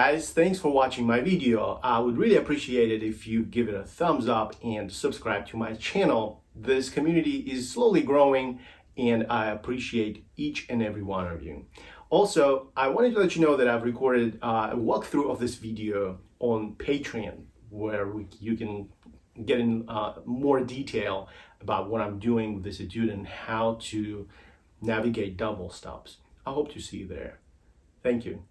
guys, thanks for watching my video. I would really appreciate it if you give it a thumbs up and subscribe to my channel. This community is slowly growing and I appreciate each and every one of you. Also, I wanted to let you know that I've recorded a walkthrough of this video on Patreon, where you can get in more detail about what I'm doing with this etude and how to navigate double stops. I hope to see you there. Thank you.